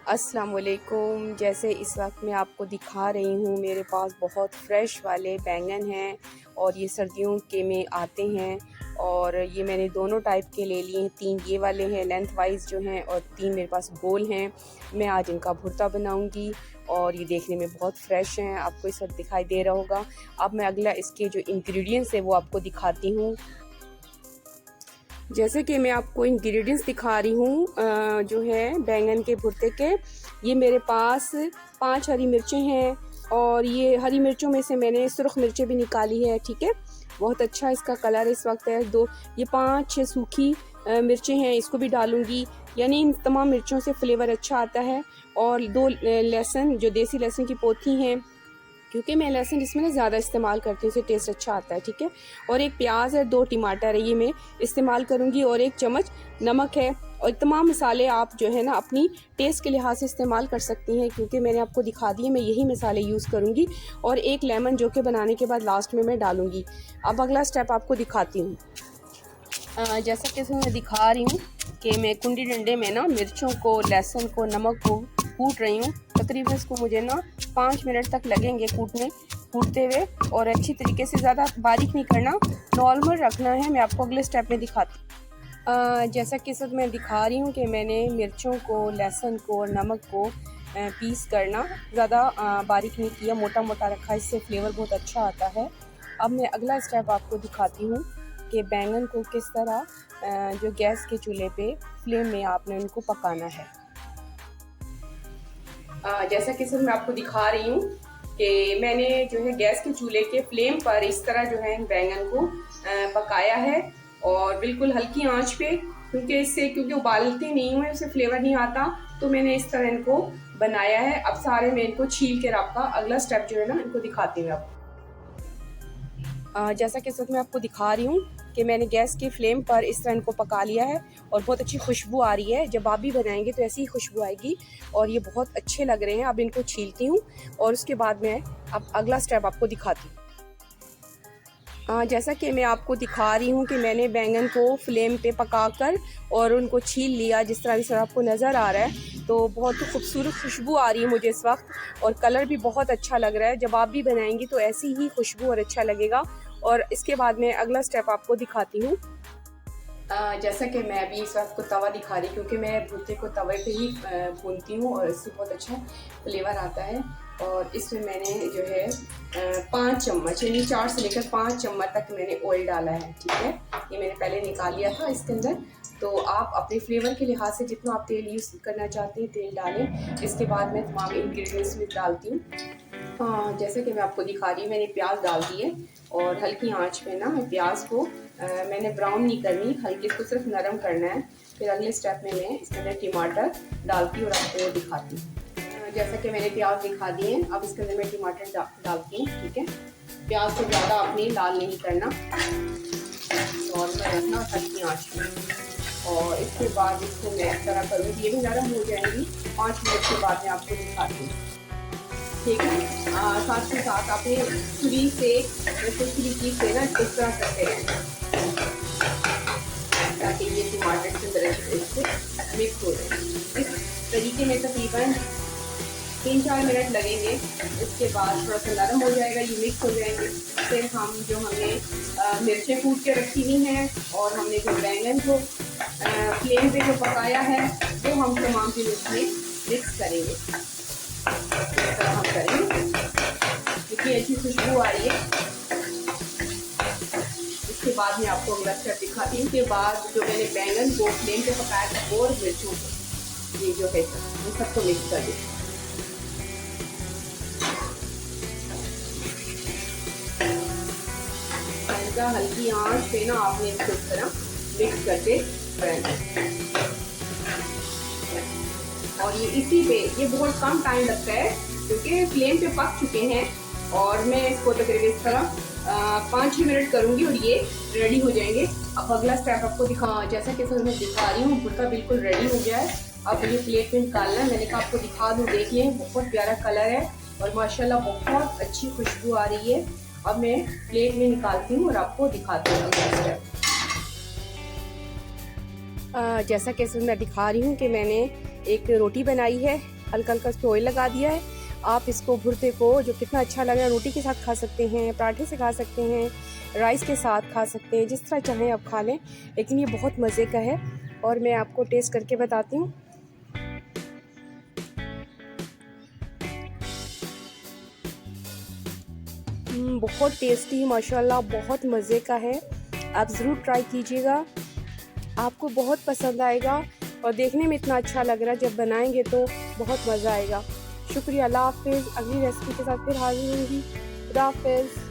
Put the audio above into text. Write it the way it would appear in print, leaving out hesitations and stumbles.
अस्सलाम वालेकुम। जैसे इस वक्त मैं आपको दिखा रही हूँ, मेरे पास बहुत फ़्रेश वाले बैंगन हैं और ये सर्दियों के में आते हैं। और ये मैंने दोनों टाइप के ले लिए हैं, 3 ये वाले हैं लेंथ वाइज जो हैं और 3 मेरे पास गोल हैं। मैं आज इनका भुर्ता बनाऊंगी और ये देखने में बहुत फ़्रेश हैं, आपको इस वक्त दिखाई दे रहा होगा। अब मैं अगला इसके जो इंग्रेडिएंट्स है वो आपको दिखाती हूँ। जैसे कि मैं आपको इंग्रेडिएंट्स दिखा रही हूँ जो है बैंगन के भुर्ते के। ये मेरे पास 5 हरी मिर्चें हैं और ये हरी मिर्चों में से मैंने सुर्ख मिर्चें भी निकाली है, ठीक है। बहुत अच्छा इसका कलर इस वक्त है। ये 5-6 सूखी मिर्चें हैं, इसको भी डालूंगी, यानी इन तमाम मिर्चों से फ्लेवर अच्छा आता है। और 2 लहसुन, जो देसी लहसुन की पोथी हैं, क्योंकि मैं लहसुन इसमें ना ज़्यादा इस्तेमाल करती हूँ, इससे टेस्ट अच्छा आता है, ठीक है। और 1 प्याज है, 2 टमाटर है, ये मैं इस्तेमाल करूँगी और 1 चम्मच नमक है। और तमाम मसाले आप जो है ना अपनी टेस्ट के लिहाज से इस्तेमाल कर सकती हैं, क्योंकि मैंने आपको दिखा दिए मैं यही मसाले यूज़ करूँगी। और 1 लेमन जो कि बनाने के बाद लास्ट में मैं डालूँगी। अब अगला स्टेप आपको दिखाती हूँ। जैसा कि मैं दिखा रही हूँ कि मैं कुंडी डंडे में ना मिर्चों को, लहसुन को, नमक को कूट रही हूँ। तकरीबन इसको मुझे ना 5 मिनट तक लगेंगे कूटते हुए, और अच्छी तरीके से, ज़्यादा बारीक नहीं करना, नॉर्मल रखना है। मैं आपको अगले स्टेप में दिखाती हूँ। जैसा कि सब मैं दिखा रही हूँ कि मैंने मिर्चों को, लहसुन को और नमक को पीस करना ज़्यादा बारीक नहीं किया, मोटा मोटा रखा, इससे फ्लेवर बहुत अच्छा आता है। अब मैं अगला स्टेप आपको दिखाती हूँ कि बैंगन को किस तरह जो गैस के चूल्हे पे फ्लेम में आपने उनको पकाना है। जैसा कि सर मैं आपको दिखा रही हूँ कि मैंने जो है गैस के चूल्हे के फ्लेम पर इस तरह जो है बैंगन को पकाया है, और बिल्कुल हल्की आंच पे, क्योंकि उबालते नहीं हुए उससे फ्लेवर नहीं आता, तो मैंने इस तरह इनको बनाया है। अब सारे मैं इनको छील कर आपका अगला स्टेप जो है ना इनको दिखाती हूँ आपको। जैसा कि सर मैं आपको दिखा रही हूँ कि मैंने गैस के फ्लेम पर इस तरह इनको पका लिया है और बहुत अच्छी खुशबू आ रही है। जब आप भी बनाएंगे तो ऐसी ही खुशबू आएगी और ये बहुत अच्छे लग रहे हैं। अब इनको छीलती हूँ और उसके बाद मैं अब अगला स्टेप आपको दिखाती हूँ। जैसा कि मैं आपको दिखा रही हूँ कि मैंने बैंगन को फ्लेम पे पकाकर और उनको छील लिया, जिस तरह इस तरह आपको नज़र आ रहा है, तो बहुत खूबसूरत खुशबू आ रही है मुझे इस वक्त, और कलर भी बहुत अच्छा लग रहा है। जब आप भी बनाएंगी तो ऐसी ही खुशबू और अच्छा लगेगा। और इसके बाद मैं अगला स्टेप आपको दिखाती हूँ। जैसा कि मैं अभी इस वक्त को तवा दिखा रही, क्योंकि मैं भुर्ते को तवे पे ही भूनती हूँ और इससे बहुत अच्छा फ्लेवर आता है। और इसमें मैंने जो है 5 चम्मच, यानी 4 से लेकर 5 चम्मच तक मैंने ऑयल डाला है, ठीक है। ये मैंने पहले निकाल लिया था इसके अंदर। तो आप अपने फ्लेवर के लिहाज से जितना आप तेल यूज़ करना चाहते हैं तेल डालें। इसके बाद मैं तमाम इंग्रेडिएंट्स में डालती हूँ। जैसे कि मैं आपको दिखा रही हूँ, मैंने प्याज डाल दिए और हल्की आंच पे ना प्याज को मैंने ब्राउन नहीं करनी, हल्के इसको सिर्फ नरम करना है। फिर अगले स्टेप में मैं इसके अंदर टमाटर डालती हूँ और आपको दिखाती हूँ। जैसा कि मैंने प्याज दिखा दिए, अब इसके अंदर मैं टमाटर डालती हूँ, ठीक है। प्याज को ज़्यादा आपने लाल नहीं करना, नॉर्मल रखना हल्की आंच में। और इसके बाद इसको मैं इस तरह करूँगी, ये भी नरम हो जाएंगी। 5 मिनट के बाद मैं आपको दिखाती हूँ, ठीक है। साथ के साथ आपने छुरी से ना इस तरह करते हैं ताकि ये टमाटर के अंदर से मिक्स हो जाए। इस तरीके में तकरीबन 3-4 मिनट लगेंगे। इसके बाद थोड़ा सा नरम हो जाएगा, ये मिक्स हो जाएंगे। फिर हम जो हमने मिर्चें कूट के रखी हुई हैं और हमने जो बैंगन को फ्लेम पे जो पकाया है वो हम तमाम चीज़ इसमें मिक्स करेंगे। इस तरह हम करेंगे, इतनी अच्छी खुशबू आ रही है। इसके बाद मैं आपको अगला स्टेप दिखाती हूँ। के बाद जो मैंने बैंगन को फ्लेम पे पकाया था और मिर्चों को, ये जो है ये सबको मिक्स कर दें। हल्की आंच पे ना आपने इसको इस तरह मिक्स करके रहना, और ये इसी पे ये बहुत कम टाइम लगता है क्योंकि फ्लेम पे पक चुके हैं। और मैं इसको तकरीबन इस तरह 5-6 मिनट करूँगी और ये रेडी हो जाएंगे। अब अगला स्टेप आपको जैसा कि सर मैं दिखा रही हूँ, भुर्ता बिल्कुल रेडी हो गया है। अब ये प्लेट में निकालना है। मैंने कहा आपको दिखा दूँ, देखिए बहुत प्यारा कलर है और माशाल्लाह बहुत अच्छी खुशबू आ रही है। अब मैं प्लेट में निकालती हूँ और आपको दिखाती हूँ अगला स्टेप। जैसा कि मैं दिखा रही हूँ कि मैंने एक रोटी बनाई है हल्का हल्का इस पर ऑयल लगा दिया है। आप इसको भुर्ते को जो कितना अच्छा लग रहा है, रोटी के साथ खा सकते हैं, पराठे से खा सकते हैं, राइस के साथ खा सकते हैं, जिस तरह चाहें आप खा लें, लेकिन ये बहुत मज़े का है। और मैं आपको टेस्ट करके बताती हूँ। बहुत टेस्टी माशाल्लाह, बहुत मज़े का है। आप ज़रूर ट्राई कीजिएगा, आपको बहुत पसंद आएगा और देखने में इतना अच्छा लग रहा है, जब बनाएंगे तो बहुत मज़ा आएगा। शुक्रिया, अल्लाह हाफ़िज़। अगली रेसिपी के साथ फिर हाज़िर होंगी। खुदा हाफ़िज़।